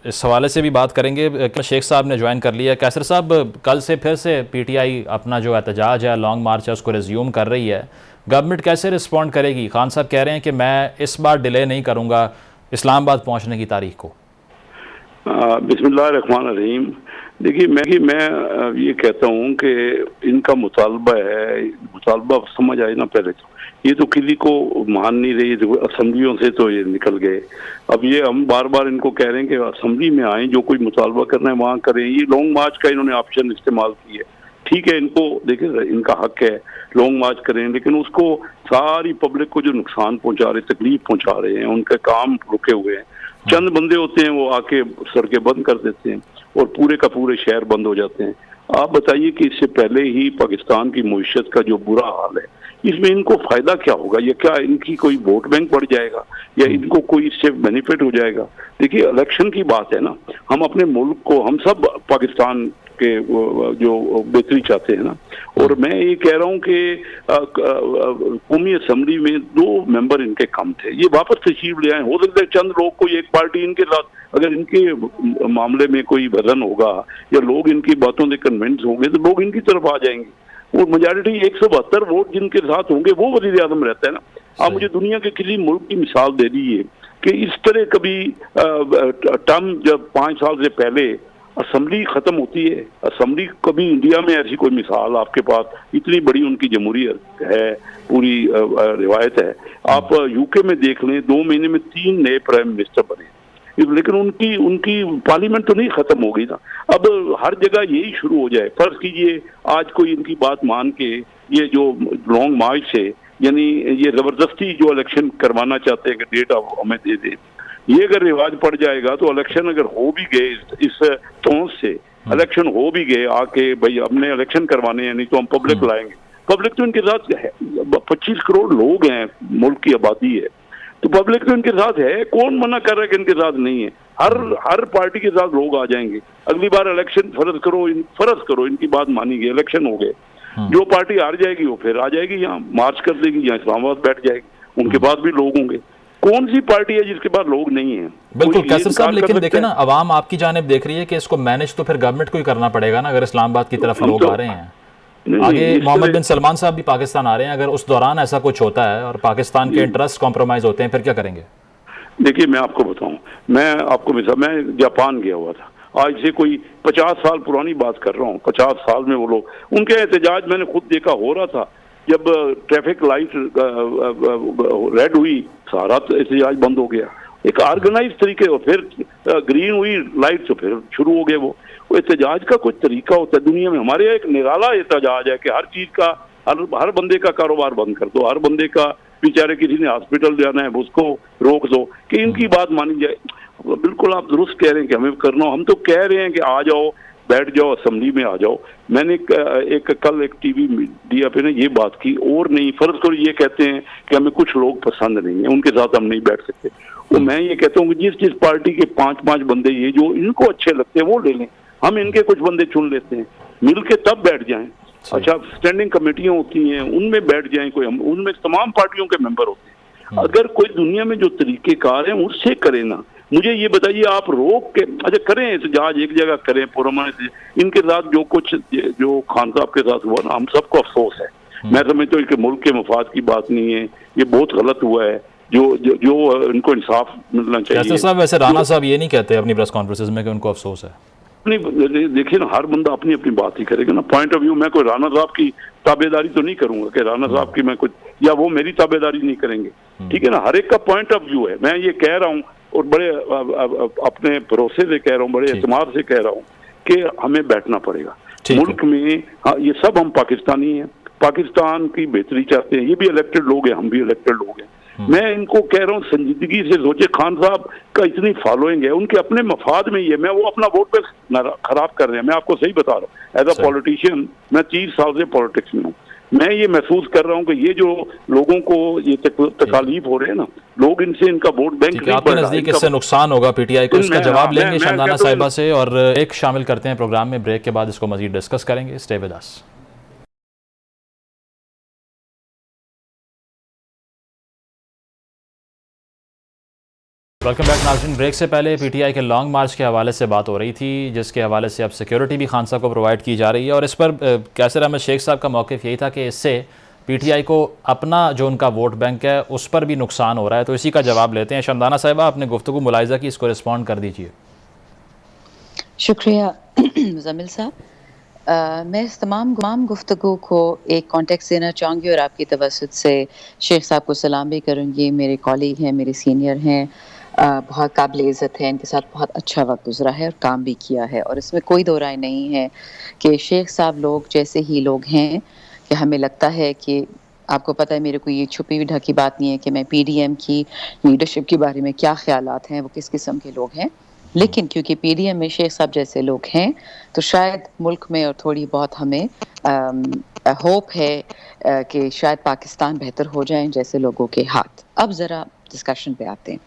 इस हवाले से भी बात करेंगे। शेख साहब ने ज्वाइन कर लिया। कैसर साहब, कल से फिर से पीटीआई अपना जो एहतजाज है, लॉन्ग मार्च है, उसको रिज्यूम कर रही है। गवर्नमेंट कैसे रिस्पॉन्ड करेगी? खान साहब कह रहे हैं कि मैं इस बार डिले नहीं करूँगा इस्लामाबाद पहुँचने की तारीख को। बिस्मिल्लाहिर्रहमानिर्रहीम। देखिए, मैं ये कहता हूँ कि इनका मुतालबा है, मुतालबा समझ आए ना। पहले तो ये तो किसी को मान नहीं रही, तो असम्बलियों से तो ये निकल गए। अब ये हम बार बार इनको कह रहे हैं कि असम्बली में आए, जो कोई मुतालबा करना है वहाँ करें। ये लॉन्ग मार्च का इन्होंने ऑप्शन इस्तेमाल किया है। ठीक है, इनको देखिए, इनका हक है लॉन्ग मार्च करें, लेकिन उसको सारी पब्लिक को जो नुकसान पहुँचा रहे, तकलीफ पहुँचा रहे हैं, उनके काम रुके हुए हैं। चंद बंदे होते हैं वो आके सड़कें बंद कर देते हैं और पूरे का पूरे शहर बंद हो जाते हैं। आप बताइए कि इससे पहले ही पाकिस्तान की मईशत का जो बुरा हाल है, इसमें इनको फायदा क्या होगा? या क्या इनकी कोई वोट बैंक बढ़ जाएगा, या इनको कोई इससे बेनिफिट हो जाएगा? देखिए, इलेक्शन की बात है ना। हम अपने मुल्क को, हम सब पाकिस्तान के जो बेहतरी चाहते हैं ना। और मैं ये कह रहा हूँ कि कौमी असम्बली में 2 मेंबर इनके कम थे, ये वापस तशरीफ ले आए। हो सकता है चंद लोग, कोई एक पार्टी इनके साथ, अगर इनके मामले में कोई वजन होगा या लोग इनकी बातों से कन्विंस होंगे तो लोग इनकी तरफ आ जाएंगे। वो मेजॉरिटी 172 वोट जिनके साथ होंगे वो वज़ीर आज़म रहता है ना। आप मुझे दुनिया के किसी मुल्क की मिसाल दे दीजिए कि इस तरह कभी टर्म जब 5 साल से पहले असम्बली खत्म होती है, असम्बली कभी इंडिया में ऐसी कोई मिसाल आपके पास, इतनी बड़ी उनकी जमहूरियत है, पूरी रिवायत है। आप यूके में देख लें, 2 महीने में 3 नए प्राइम मिनिस्टर बने, लेकिन उनकी पार्लियामेंट तो नहीं खत्म हो गई ना। अब हर जगह यही शुरू हो जाए। फर्ज कीजिए आज कोई इनकी बात मान के ये जो लॉन्ग मार्च से, यानी ये जबरदस्ती जो इलेक्शन करवाना चाहते हैं कि डेट आप हमें दे दे, ये अगर रिवाज पड़ जाएगा तो इलेक्शन अगर हो भी गए इस तौर से, इलेक्शन हो भी गए आके भाई हमने इलेक्शन करवाने हैं, नहीं तो हम पब्लिक लाएंगे। पब्लिक तो इनके साथ है, 25 करोड़ लोग हैं, मुल्क की आबादी है, तो पब्लिक तो इनके साथ है। कौन मना कर रहा है कि इनके साथ नहीं है? हर पार्टी के साथ लोग आ जाएंगे। अगली बार इलेक्शन फर्ज करो इनकी बात मानी गई, इलेक्शन हो गए, जो पार्टी हार जाएगी वो फिर आ जाएगी, यहाँ मार्च कर देगी, यहाँ इस्लामाबाद बैठ जाएगी, उनके बाद भी लोग होंगे। कौन सी पार्टी है जिसके पास लोग नहीं है? बिल्कुल कैसर साहब, लेकिन देखें ना, अवाम आपकी जानिब देख रही है कि इसको मैनेज तो फिर गवर्नमेंट को ही करना पड़ेगा ना, अगर इस्लामाबाद की तरफ लोग आ रहे हैं। आगे मोहम्मद बिन सलमान साहब भी पाकिस्तान आ रहे हैं, अगर उस दौरान ऐसा कुछ होता है और पाकिस्तान के इंटरेस्ट कॉम्प्रोमाइज होते हैं, फिर क्या करेंगे? देखिए, मैं आपको बताऊं, मैं जापान गया हुआ था, आज से कोई 50 साल पुरानी बात कर रहा हूँ। 50 साल में वो लोग, उनके एहतजाज मैंने खुद देखा हो रहा था। जब ट्रैफिक लाइट रेड हुई, सारा एहतजाज बंद हो गया, एक ऑर्गेनाइज तरीके, और फिर ग्रीन हुई लाइट तो फिर शुरू हो गए। वो एहतजाज का कुछ तरीका होता है दुनिया में। हमारे यहाँ एक निराला एहतजाज है कि हर चीज का, हर बंदे का कारोबार बंद कर दो, हर बंदे का, बेचारे किसी ने हॉस्पिटल जाना है उसको रोक दो, कि इनकी बात मानी जाए। बिल्कुल आप दुरुस्त कह रहे हैं कि हमें करना, हम तो कह रहे हैं कि आ जाओ, बैठ जाओ, असेंबली में आ जाओ। मैंने कल एक टीवी मीडिया पे ने ये बात की, और नहीं, फर्ज करो ये कहते हैं कि हमें कुछ लोग पसंद नहीं है, उनके साथ हम नहीं बैठ सकते। तो मैं ये कहता हूँ कि जिस पार्टी के 5-5 बंदे ये जो इनको अच्छे लगते हैं वो ले लें, हम इनके कुछ बंदे चुन लेते हैं, मिल के तब बैठ जाएं। अच्छा, स्टैंडिंग कमेटियां होती हैं, उनमें बैठ जाएं, कोई उनमें तमाम पार्टियों के मेंबर होते हैं। अगर कोई दुनिया में जो तरीकेकार हैं उससे करे ना। मुझे ये बताइए, आप रोक के अच्छा करें एहतजाज एक जगह करें पुरअमन से, इनके साथ जो कुछ जो खान साहब के साथ हुआ ना, हम सबको अफसोस है। मैं समझता हूँ कि मुल्क के मफाद की बात नहीं है, ये बहुत गलत हुआ है। जो इनको इंसाफ मिलना चाहिए। साहब, वैसे राणा साहब ये नहीं कहते अपनी प्रेस कॉन्फ्रेंसेज में कि उनको अफसोस है? नहीं, देखिए ना, हर बंदा अपनी अपनी बात ही करेगा ना, पॉइंट ऑफ व्यू। मैं कोई राणा साहब की ताबेदारी तो नहीं करूंगा कि राणा साहब की मैं कुछ, या वो मेरी ताबेदारी नहीं करेंगे, ठीक है ना। हर एक का पॉइंट ऑफ व्यू है। मैं ये कह रहा हूँ और बड़े अपने भरोसे से कह रहा हूँ, बड़े एतमाद से कह रहा हूँ कि हमें बैठना पड़ेगा मुल्क में। हाँ, ये सब हम पाकिस्तानी हैं, पाकिस्तान की बेहतरी चाहते हैं। ये भी इलेक्टेड लोग हैं, हम भी इलेक्टेड लोग हैं। मैं इनको कह रहा हूँ संजीदगी से सोचे। खान साहब का इतनी फॉलोइंग है, उनके अपने मफाद में ही है। मैं वो अपना वोट पे खराब कर रहे हैं, मैं आपको सही बता रहा हूँ। एज अ पॉलिटिशियन मैं 30 साल से पॉलिटिक्स में हूँ। मैं ये महसूस कर रहा हूँ कि ये जो लोगों को ये तकालीफ हो रहे हैं ना, लोग इनसे इनका वोट बैंक आपके नजदीक इससे नुकसान होगा पीटीआई को, इसका जवाब लेंगे शमदाना साहिबा से। और एक शामिल करते हैं प्रोग्राम में, ब्रेक के बाद इसको मजीद डिस्कस करेंगे। Stay with us. Welcome back नाज़रीन। ब्रेक से पहले पीटीआई के लॉन्ग मार्च के हवाले से बात हो रही थी, जिसके हवाले से अब सिक्योरिटी भी खान साहब को प्रोवाइड की जा रही है। और इस पर कैसर अहमद शेख साहब का मौक़िफ़ यही था कि इससे पीटीआई को अपना जो उनका वोट बैंक है उस पर भी नुकसान हो रहा है। तो इसी का जवाब लेते हैं। शमदाना साहिबा, आपने गुफ्तगू मुलाहिज़ा की, इसको रिस्पॉन्ड कर दीजिए। शुक्रिया मुज़म्मिल साहब। मैं इस तमाम गुफ्तगू को एक कॉन्टेक्स्ट देना चाहूँगी और आपकी तवस्सुत से शेख साहब को सलाम भी करूँगी। मेरे कॉलीग हैं, मेरे सीनियर हैं, बहुत काबिल इज़्ज़त है, इनके साथ बहुत अच्छा वक्त गुजरा है और काम भी किया है। और इसमें कोई दो राय नहीं है कि शेख साहब लोग जैसे ही लोग हैं कि हमें लगता है कि, आपको पता है मेरे को ये छुपी हुई ढकी बात नहीं है कि मैं पीडीएम की लीडरशिप के बारे में क्या ख्यालात हैं, वो किस किस्म के लोग हैं। लेकिन क्योंकि पीडीएम में शेख साहब जैसे लोग हैं तो शायद मुल्क में और थोड़ी बहुत हमें होप है कि शायद पाकिस्तान बेहतर हो जाए जैसे लोगों के हाथ। अब ज़रा डिस्कशन पे आते हैं।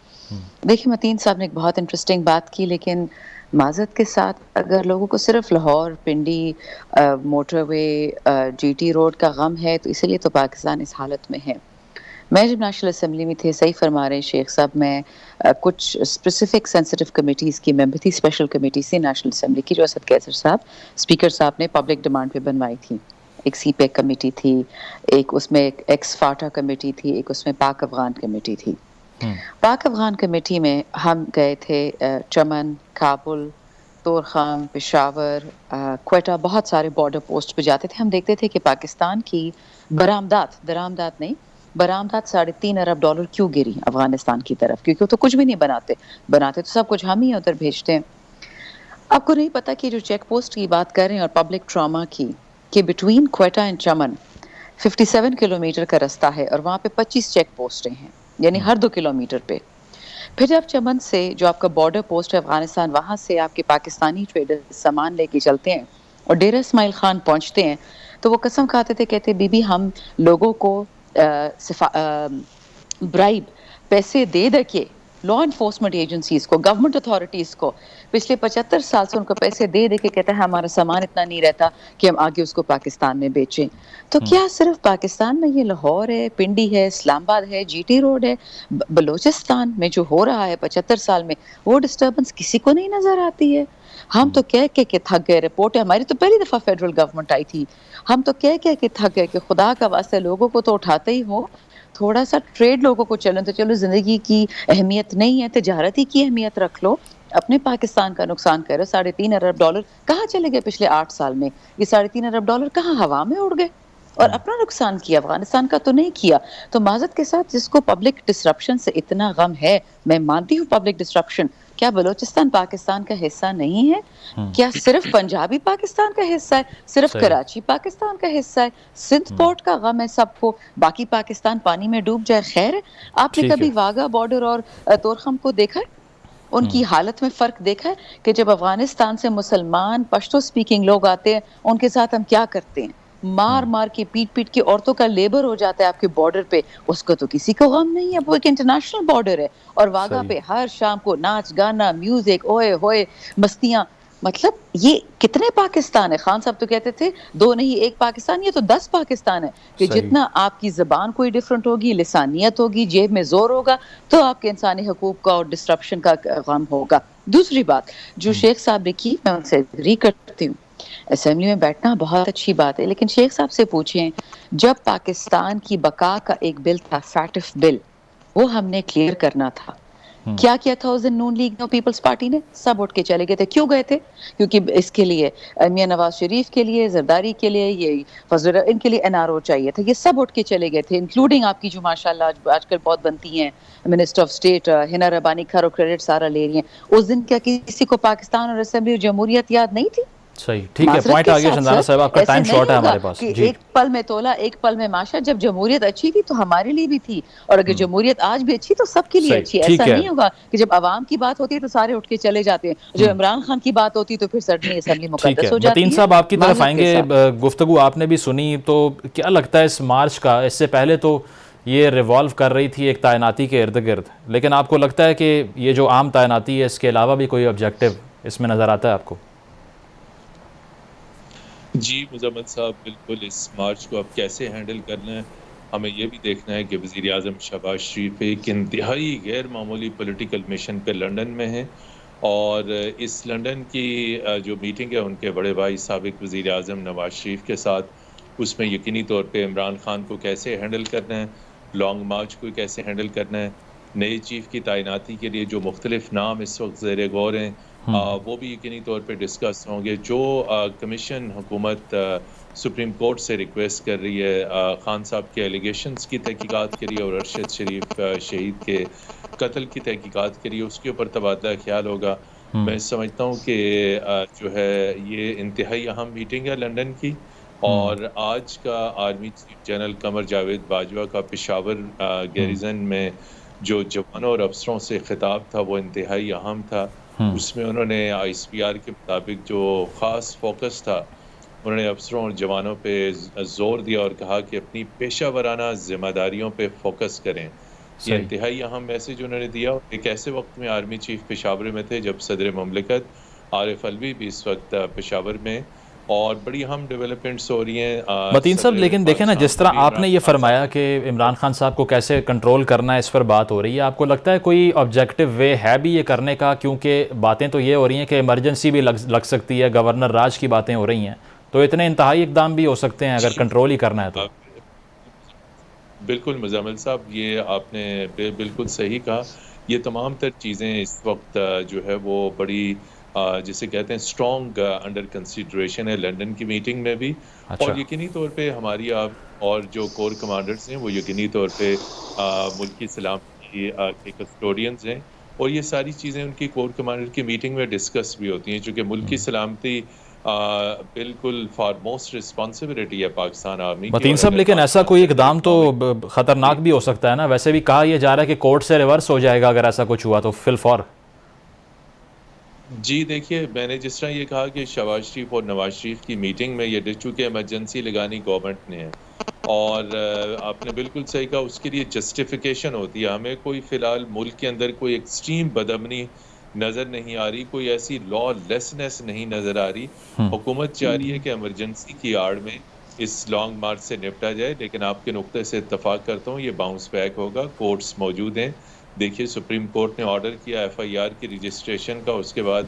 देखिए, मतीन साहब ने एक बहुत इंटरेस्टिंग बात की, लेकिन माज़रत के साथ अगर लोगों को सिर्फ लाहौर पिंडी मोटरवे जीटी रोड का गम है तो इसलिए तो पाकिस्तान इस हालत में है। मैं जब नेशनल असम्बली में थे, सही फरमा रहे हैं शेख साहब, मैं कुछ स्पेसिफिक सेंसिटिव कमेटीज़ की मेंबर थी, स्पेशल कमेटी से नेशनल असम्बली की, जो असद कैसर साहब स्पीकर साहब ने पब्लिक डिमांड पे बनवाई थी। एक सीपेक कमेटी थी, एक उसमें एक एक्स फाटा कमेटी थी, एक उसमें पाक अफगान कमेटी थी। पाक अफगान कमेटी में हम गए थे चमन, काबुल, तोरखाम, पेशावर, क्वेटा, बहुत सारे बॉर्डर पोस्ट पे जाते थे। हम देखते थे कि पाकिस्तान की दरामदात नहीं, बरामदात $3.5 अरब क्यों गिरी अफगानिस्तान की तरफ, क्योंकि वो तो कुछ भी नहीं बनाते तो सब कुछ हम ही उधर भेजते हैं। आपको नहीं पता कि जो चेक पोस्ट की बात कर रहे हैं और पब्लिक ट्रॉमा की, कि between Quetta and Chaman 57 kilometre का रास्ता है और वहाँ पे 25 चेक पोस्टें हैं, यानी हर 2 किलोमीटर पे। फिर जब चमन से जो आपका बॉर्डर पोस्ट है अफगानिस्तान, वहाँ से आपके पाकिस्तानी ट्रेडर सामान लेके चलते हैं और डेरा इस्माइल खान पहुँचते हैं, तो वो कसम खाते थे, कहते बीबी हम लोगों को ब्राइब पैसे दे के लॉ इन्फोर्समेंट एजेंसीज को, गवर्नमेंट अथॉरिटीज़ को पिछले 75 साल से उनको पैसे दे के कहता है हमारा सामान इतना नहीं रहता कि हम आगे उसको पाकिस्तान में बेचें। तो क्या सिर्फ पाकिस्तान में ये लाहौर है, पिंडी है, इस्लामाबाद है, जीटी रोड है, बलूचिस्तान में जो हो रहा है 75 साल में, वो डिस्टर्बेंस किसी को नहीं नजर आती है? हम तो कह के थक गए। रिपोर्ट है हमारी, तो पहली दफ़ा फेडरल गवर्नमेंट आई थी, हम तो कह के थक गए कि खुदा का वास्ते लोगों को तो उठाते ही हो, थोड़ा सा ट्रेड लोगों को चलन, तो चलो जिंदगी की अहमियत नहीं है, तजारत ही की अहमियत रख लो। अपने पाकिस्तान का नुकसान करो। $3.5 अरब कहाँ चले गए पिछले 8 साल में? ये $3.5 अरब कहाँ हवा में उड़ गए? और अपना नुकसान किया, अफगानिस्तान का तो नहीं किया। तो माजरत के साथ, जिसको पब्लिक डिस्रप्शन से इतना गम है, मैं मानती हूँ पब्लिक डिस्रप्शन, क्या बलूचिस्तान पाकिस्तान का हिस्सा नहीं है? क्या सिर्फ पंजाबी पाकिस्तान का हिस्सा है? सिर्फ कराची पाकिस्तान का हिस्सा है? सिंध पोर्ट का गम है सबको, बाकी पाकिस्तान पानी में डूब जाए खैर है? आपने कभी वाघा बॉर्डर और तोरखम को देखा है? उनकी हालत में फ़र्क देखा है कि जब अफगानिस्तान से मुसलमान पश्तो स्पीकिंग लोग आते हैं, उनके साथ हम क्या करते हैं? मार के पीट के औरतों का लेबर हो जाता है आपके बॉर्डर पे, उसका तो किसी को गम नहीं है। वो एक इंटरनेशनल बॉर्डर है और वाघा पे हर शाम को नाच गाना, म्यूजिक, ओए होए, मस्तियां। मतलब ये कितने पाकिस्तान है? खान साहब तो कहते थे 2 नहीं 1 पाकिस्तान, ये तो 10 पाकिस्तान है कि सही। जितना आपकी ज़बान कोई डिफरेंट होगी, लिसानियत होगी, जेब में ज़ोर होगा, तो आपके इंसानी हकूक का और डिस्ट्रप्शन का गम होगा। दूसरी बात, जो शेख साहब ने की, मैं उनसे एग्री करती हूँ। असेंबली में बैठना बहुत अच्छी बात है, लेकिन शेख साहब से पूछें, जब पाकिस्तान की बका का एक बिल था, फैटिफ बिल, वो हमने क्लियर करना था। क्या किया था उस दिन नून लीग ने और पीपल्स पार्टी ने? सब उठ के चले गए थे। क्यों गए थे? क्योंकि इसके लिए मियां नवाज शरीफ के लिए, जरदारी के लिए, ये फजल इनके लिए एनआरओ चाहिए था। ये सब उठ के चले गए थे, इंक्लूडिंग आपकी जो माशाल्लाह आजकल बहुत बनती हैं मिनिस्टर ऑफ स्टेट हिना रबानी, खैर क्रेडिट सारा ले रही हैं। उस दिन क्या किसी को पाकिस्तान और असेंबली और जमहूरियत याद नहीं थी? सही, ठीक है, माजरत पॉइंट के आ गया साथ चंदाना सर, साहब, आपका ऐसे टाइम नहीं शॉर्ट है होगा हमारे पास कि जी। एक पल में तोला एक पल में माशा। जब जमहूरियत अच्छी थी तो हमारे लिए भी थी, और अगर जमहूरियत आज भी अच्छी तो सबके लिए सही, अच्छी है। ठीक ऐसा है। नहीं होगा कि जब अवाम की बात होती है तो सारे उठ के चले जाते हैं, जब इमरान खान की बात होती है तो फिर सडनली असेंबली ठीक मुकद्दस है, हो जाती मतीन है। साहब आपकी तरफ माजरत के आएंगे। साथ। गुफ्तगू आपने भी सुनी, तो क्या लगता है इस मार्च का, इससे पहले तो ये रिवॉल्व कर रही थी एक तैनाती के इर्द गिर्द, लेकिन आपको लगता है कि ये जो आम तैनाती है इसके अलावा भी कोई ऑब्जेक्टिव इसमें नज़र आता है आपको? जी मुजम्मल साहब, बिल्कुल इस मार्च को अब कैसे हैंडल करना है, हमें ये भी देखना है कि वज़ीर आज़म शहबाज शरीफ एक इंतहाई गैर मामूली पॉलिटिकल मिशन पे लंदन में हैं, और इस लंदन की जो मीटिंग है उनके बड़े भाई साबिक वज़ीर आज़म नवाज शरीफ के साथ, उसमें यकीनी तौर पे इमरान खान को कैसे हैंडल करना है, लॉन्ग मार्च को कैसे हैंडल करना है, नए चीफ की तैनाती के लिए जो मुख्तलिफ नाम इस वक्त ज़ेर गौर हैं, वो भी यकीनी तौर पे डिस्कस होंगे। जो कमीशन हुकूमत सुप्रीम कोर्ट से रिक्वेस्ट कर रही है खान साहब के एलिगेशंस की तहकीकात के लिए और अरशद शरीफ शहीद के कत्ल की तहकीकात के लिए, उसके ऊपर तबादला ख्याल होगा। मैं समझता हूँ कि जो है ये इंतहाई अहम मीटिंग है लंदन की, और आज का army chief general Qamar Javed Bajwa का पेशावर गैरिजन में जो जवानों और अफसरों से खिताब था वो इंतहाई अहम था। उसमें उन्होंने ISPR के मुताबिक जो ख़ास फोकस था, उन्होंने अफसरों और जवानों पे ज़ोर दिया और कहा कि अपनी पेशा वराना ज़िम्मेदारियों पे फोकस करें। ये इंतहाई अहम मैसेज उन्होंने दिया। एक ऐसे वक्त में आर्मी चीफ पेशावर में थे जब सदर ममलिकत आरिफ अलवी भी इस वक्त पेशावर में, और बड़ी अहम डेवलपमेंट्स हो रही हैं। मतीन साहब, लेकिन देखें ना, जिस तरह आपने ये फरमाया कि इमरान खान साहब को कैसे कंट्रोल करना है, इस पर बात हो रही है, आपको लगता है कोई ऑब्जेक्टिव वे है भी ये करने का? क्योंकि बातें तो ये हो रही हैं कि इमरजेंसी भी लग सकती है, गवर्नर राज की बातें हो रही हैं, तो इतने इंतहाई इकदाम भी हो सकते हैं अगर कंट्रोल ही करना है तो। बिल्कुल मुजम्मिल साहब, ये आपने बिल्कुल सही कहा। ये तमाम तर चीज़ें इस वक्त जो है वो बड़ी जिसे कहते हैं स्ट्रॉन्ग अंडर कंसिडरेशन है लंदन की मीटिंग में भी। अच्छा। और यकीनी तौर पे हमारी आप और जो कोर कमांडर्स हैं वो यकीनी तौर पे मुल्क की सलामती के कस्टोडियंस हैं, और ये सारी चीज़ें उनकी कोर कमांडर की मीटिंग में डिस्कस भी होती हैं, चूँकि मुल्क की सलामती बिल्कुल फॉरमोस्ट रिस्पॉन्सिबिलिटी है पाकिस्तान आर्मी की। मतीन साहब, लेकिन ऐसा कोई इकदाम तो ख़तरनाक भी हो सकता है ना? वैसे भी कहा यह जा रहा है कि कोर्ट से रिवर्स हो जाएगा अगर ऐसा कुछ हुआ तो फिलफौर। जी देखिए, मैंने जिस तरह ये कहा कि शहबाज शरीफ और नवाज शरीफ की मीटिंग में ये चूँकि इमरजेंसी लगानी गवर्नमेंट ने है, और आपने बिल्कुल सही कहा, उसके लिए जस्टिफिकेशन होती है। हमें कोई फ़िलहाल मुल्क के अंदर कोई एक्सट्रीम बदअमनी नज़र नहीं आ रही, कोई ऐसी लॉलेसनेस नहीं नज़र आ रही। हुकूमत चाह रही है कि इमरजेंसी की आड़ में इस लॉन्ग मार्च से निपटा जाए, लेकिन आपके नुक्ते से इत्तफाक करता हूँ ये बाउंस बैक होगा। कोर्ट्स मौजूद हैं। देखिए, सुप्रीम कोर्ट ने ऑर्डर किया FIR की रजिस्ट्रेशन का, उसके बाद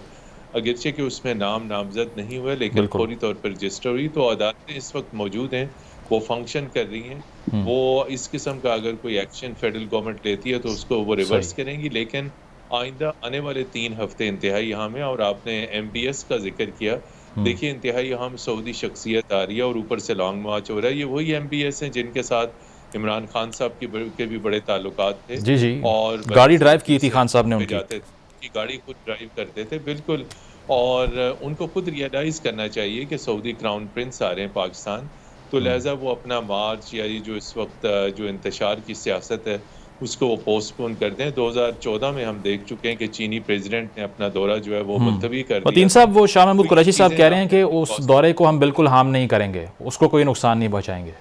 अगरचे कि उसमें नामजद नहीं हुए लेकिन पूरी तौर पर रजिस्टर हुई, तो अदालतें इस वक्त मौजूद हैं, वो फंक्शन कर रही हैं। वो इस किस्म का अगर कोई एक्शन फेडरल गवर्नमेंट लेती है तो उसको वो रिवर्स करेंगी, लेकिन आइंदा आने वाले 3 हफ्ते इंतहाई अहम है। और आपने MBS का जिक्र किया, देखिए इंतहाई अहम सऊदी शख्सियत आ रही है और ऊपर से लॉन्ग मार्च हो रहा है। ये वही MBS हैं जिनके साथ इमरान खान साहब के भी बड़े ताल्लुकात थे। जी जी, और गाड़ी ड्राइव की थी खान साहब ने उनकी। जाते थे, गाड़ी खुद ड्राइव करते थे, बिल्कुल। और उनको खुद रियलाइज़ करना चाहिए कि सऊदी क्राउन प्रिंस आ रहे हैं पाकिस्तान, तो लिहाजा वो अपना मार्च या ये जो इस वक्त जो इंतशार की सियासत है उसको वो पोस्टपोन कर दें। 2014 में हम देख चुके हैं कि चीनी प्रेसिडेंट ने अपना दौरा जो है वो मुलतवी कर दिया। मतीन साहब, वो शाह महमूद कुरैशी साहब कह रहे हैं कि उस दौरे को हम बिल्कुल हार्म नहीं करेंगे, उसको कोई नुकसान नहीं पहुँचाएंगे।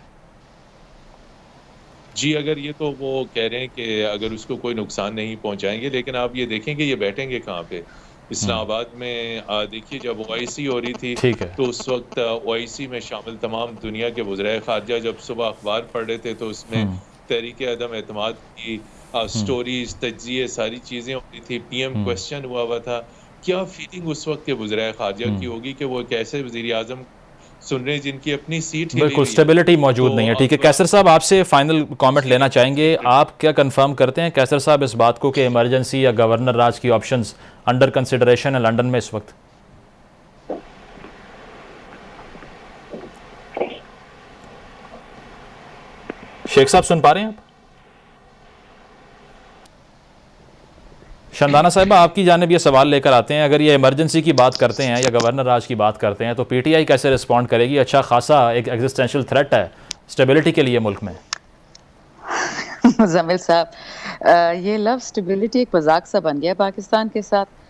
जी, अगर ये तो वो कह रहे हैं कि अगर उसको कोई नुकसान नहीं पहुंचाएंगे, लेकिन आप ये देखें कि ये बैठेंगे कहाँ पे। इस्लामाबाद में देखिए जब OIC हो रही थी ठीक है। तो उस वक्त OIC में शामिल तमाम दुनिया के वज़राए ख़ारजा जब सुबह अखबार पढ़ रहे थे तो उसमें तहरीक अदम एतमाद की स्टोरीज, तज्ज़िये, सारी चीज़ें होती थी। PM क्वेश्चन हुआ था। क्या फीलिंग उस वक्त के वज़राए ख़ारजा की होगी कि वो एक ऐसे वज़ीर-ए-आज़म सुन रहे हैं जिनकी अपनी सीट हिली बिल्कुल हुई है। स्टेबिलिटी मौजूद तो नहीं है। ठीक है, अब कैसर साहब आपसे फाइनल कमेंट लेना चाहेंगे। आप क्या कंफर्म करते हैं कैसर साहब इस बात को कि इमरजेंसी या गवर्नर राज की ऑप्शंस अंडर कंसिडरेशन है लंदन में इस वक्त? शेख साहब सुन पा रहे हैं आप? शंदाना साहिबा आपकी जानिब ये सवाल लेकर आते हैं, अगर ये इमरजेंसी की बात करते हैं या गवर्नर राज की बात करते हैं तो PTI कैसे रिस्पॉन्ड करेगी? अच्छा खासा एक एग्जिस्टेंशियल थ्रेट है स्टेबिलिटी के लिए मुल्क में। मुजम्मिल साहब, ये लव स्टेबिलिटी एक मजाक सा बन गया पाकिस्तान के साथ।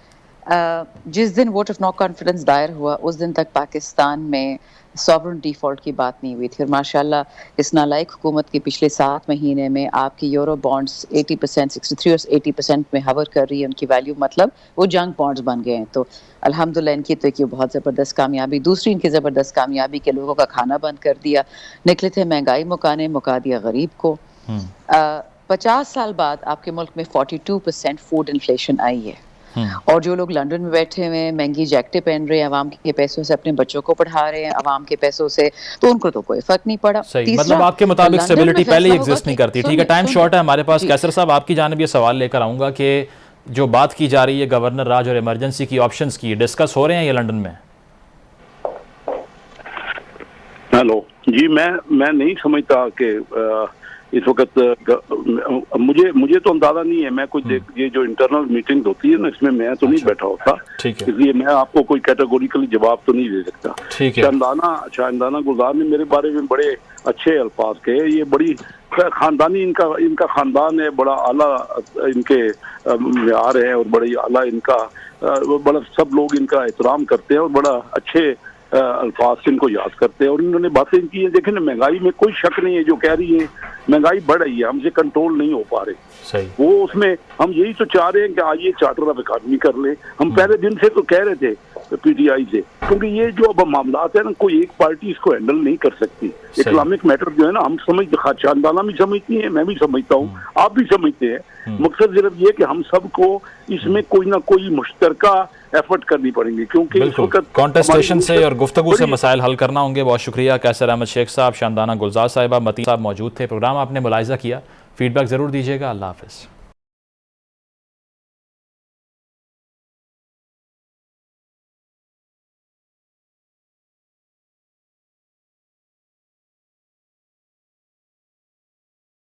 जिस दिन वोट ऑफ नो कॉन्फिडेंस दायर हुआ उस दिन तक पाकिस्तान में सॉवरेन डिफॉल्ट की बात नहीं हुई थी और माशाल्लाह इस नालायक हुकूमत के पिछले 7 महीने में आपकी यूरो बॉन्ड्स 80%, 63 और 80% में हवर कर रही है उनकी वैल्यू, मतलब वो जंग बॉन्ड्स बन गए हैं। तो अल्हम्दुलिल्लाह इनकी तो एक बहुत ज़बरदस्त कामयाबी। दूसरी इनकी ज़बरदस्त कामयाबी के लोगों का खाना बंद कर दिया, निकले थे महंगाई मुकाने, मुका दिया गरीब को। 50 साल बाद आपके मुल्क में 42% फूड इन्फ्लेशन आई है और जो लोग लंदन में बैठे हुए हैं महंगी जैकेटें पहन रहे हैं, अवाम के पैसों से अपने बच्चों को पढ़ा रहे हैं, अवाम के पैसों से, तो उनको तो कोई फर्क नहीं पड़ा। सही, मतलब आपके मुताबिक स्टेबिलिटी पहले ही एग्जिस्ट नहीं करती। ठीक है, टाइम शॉर्ट है हमारे पास। कैसर साहब आपकी जानिब ये सवाल लेकर आऊंगा कि जो बात की जा रही है गवर्नर राज और इमरजेंसी की ऑप्शंस की, डिस्कस हो रहे हैं ये लंदन में? हेलो जी, मैं नहीं समझता कि इस वक्त मुझे तो अंदाजा नहीं है। मैं कुछ ये जो इंटरनल मीटिंग होती है ना इसमें मैं तो नहीं बैठा होता, इसलिए मैं आपको कोई कैटेगोरिकली जवाब तो नहीं दे सकता। शानदाना गुलजार ने मेरे बारे में बड़े अच्छे अल्फाज कहे। ये बड़ी खानदानी इनका खानदान है, बड़ा आला इनके म्यार है और बड़ी आला इनका बड़ा सब लोग इनका एहतराम करते हैं और बड़ा अच्छे अल्फाज से इनको याद करते हैं और इन्होंने बातें की है। देखें ना, महंगाई में कोई शक नहीं है, जो कह रही है महंगाई बढ़ रही है, हमसे कंट्रोल नहीं हो पा रहे। सही। वो उसमें हम यही तो चाह रहे हैं कि आज ये चार्टर ऑफ इकॉनमी कर ले। हम पहले दिन से तो कह रहे थे PTI से, क्योंकि ये जो अब मामला है ना कोई एक पार्टी इसको हैंडल नहीं कर सकती। इस्लामिक मैटर जो है ना हम शानदाना भी समझती है, मैं भी समझता हूँ, आप भी समझते हैं। मकसद सिर्फ ये कि हम सबको इसमें कोई ना कोई मुश्तरका एफर्ट करनी पड़ेंगी, क्योंकि इस वक्त कॉन्टेस्टेशन से और गुफ्तगू से मसाइल हल करना होंगे। बहुत शुक्रिया कैसर अहमद शेख साहब, शानदाना गुलजार साहिबा, मतीन साहब मौजूद थे। प्रोग्राम आपने मुलाहिजा किया, फीडबैक ज़रूर दीजिएगा। अल्लाह हाफ़िज़।